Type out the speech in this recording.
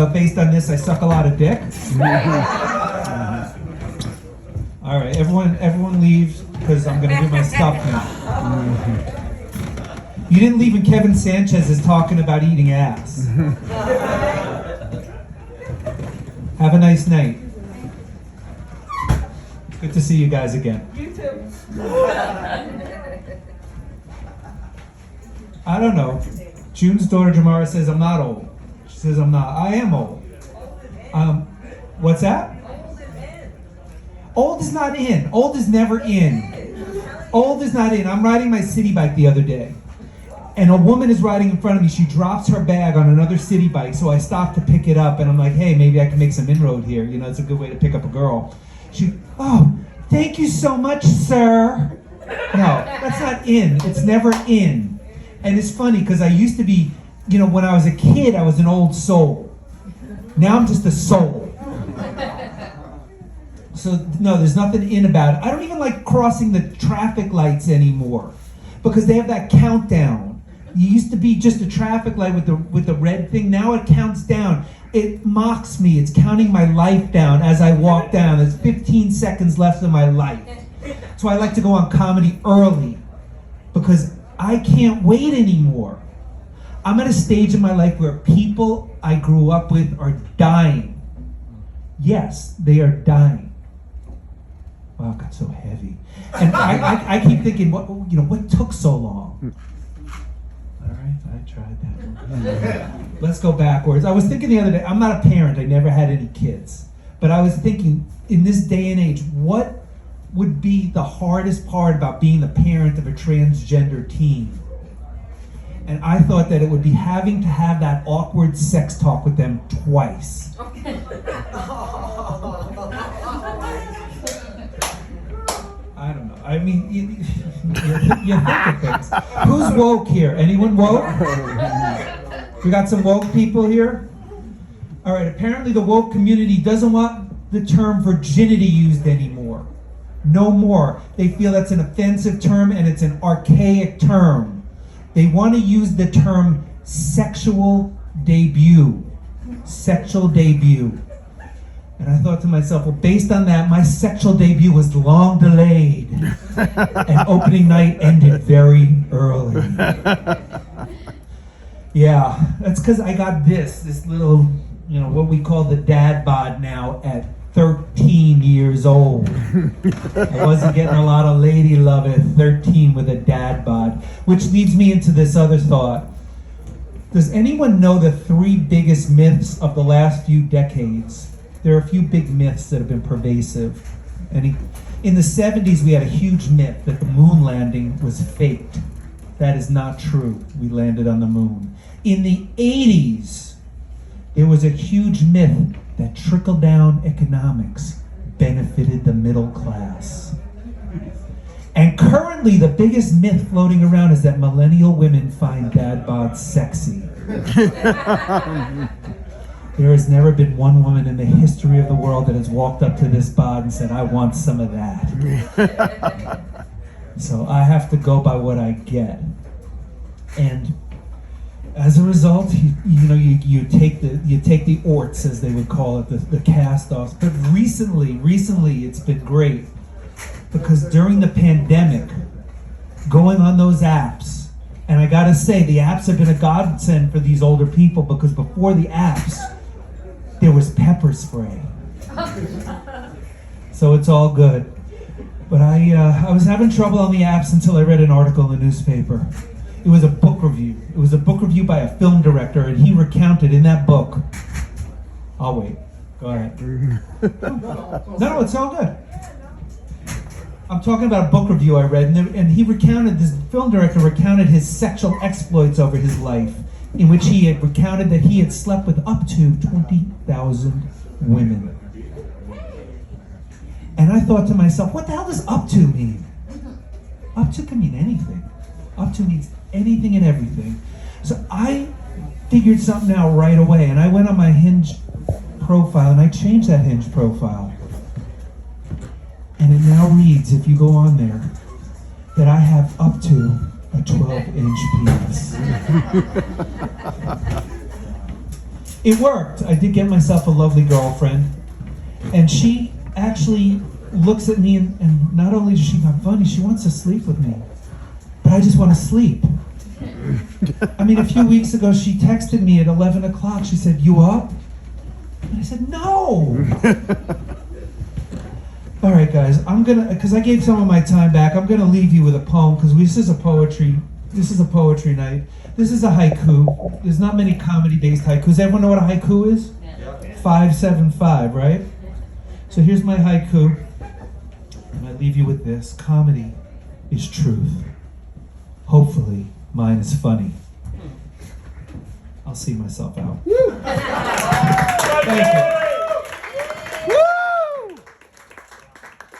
based on this, I suck a lot of dick. All right, everyone leaves because I'm going to do my stuff now. You didn't leave when Kevin Sanchez is talking about eating ass. Have a nice night. Good to see you guys again. You too. I don't know. June's daughter Jamara says I'm not old. She says I'm not. I am old. What's that? Old is not in. Old is never in. Old is not in. I'm riding my city bike the other day, and a woman is riding in front of me. She drops her bag on another city bike, so I stop to pick it up, and I'm like, hey, maybe I can make some inroad here. You know, it's a good way to pick up a girl. Oh, thank you so much, sir. No, that's not in. It's never in. And it's funny because I used to be, you know, when I was a kid, I was an old soul. Now I'm just a soul. So, no, there's nothing in about it. I don't even like crossing the traffic lights anymore because they have that countdown. You used to be just a traffic light with the red thing. Now it counts down. It mocks me. It's counting my life down as I walk down. There's 15 seconds left of my life. So I like to go on comedy early because I can't wait anymore. I'm at a stage in my life where people I grew up with are dying. Yes, they are dying. Wow, it got so heavy. And I keep thinking, what took so long? All right, I tried that. Let's go backwards. I was thinking the other day, I'm not a parent, I never had any kids. But I was thinking, in this day and age, what would be the hardest part about being the parent of a transgender teen? And I thought that it would be having to have that awkward sex talk with them twice. I don't know. I mean, you think of things. Who's woke here? Anyone woke? We got some woke people here? All right, apparently the woke community doesn't want the term virginity used anymore. No more. They feel that's an offensive term and it's an archaic term. They want to use the term sexual debut. Sexual debut. And I thought to myself, well, based on that, my sexual debut was long delayed. And opening night ended very early. Yeah, that's because I got this little, what we call the dad bod now at 13 years old. I wasn't getting a lot of lady love at 13 with a dad bod. Which leads me into this other thought. Does anyone know the 3 biggest myths of the last few decades? There are a few big myths that have been pervasive. And in the 70s, we had a huge myth that the moon landing was faked. That is not true. We landed on the moon. In the 80s, there was a huge myth that trickle-down economics benefited the middle class. And currently, the biggest myth floating around is that millennial women find dad bods sexy. There has never been one woman in the history of the world that has walked up to this bod and said, I want some of that. So I have to go by what I get. And as a result, you take the orts, as they would call it, the cast-offs. But recently it's been great. Because during the pandemic, going on those apps, and I gotta say, the apps have been a godsend for these older people because before the apps, there was pepper spray. So it's all good. But I was having trouble on the apps until I read an article in the newspaper. It was a book review. It was a book review by a film director, and he recounted in that book. I'll wait. Go ahead. No, it's all good. I'm talking about a book review I read, and this film director recounted his sexual exploits over his life, in which he had recounted that he had slept with up to 20,000 women. And I thought to myself, what the hell does up to mean? Up to can mean anything. Up to means anything and everything. So I figured something out right away, and I went on my Hinge profile, and I changed that Hinge profile. And it now reads, if you go on there, that I have up to a 12-inch penis. It worked. I did get myself a lovely girlfriend. And she actually looks at me and not only does she find funny, she wants to sleep with me. But I just want to sleep. I mean, a few weeks ago, she texted me at 11 o'clock. She said, "You up?" And I said, "No." All right, guys, because I gave some of my time back, I'm gonna leave you with a poem, because this is a poetry night. This is a haiku. There's not many comedy-based haikus. Everyone know what a haiku is? Yeah. 575, right? So here's my haiku, and I leave you with this. Comedy is truth. Hopefully, mine is funny. I'll see myself out. Thank you.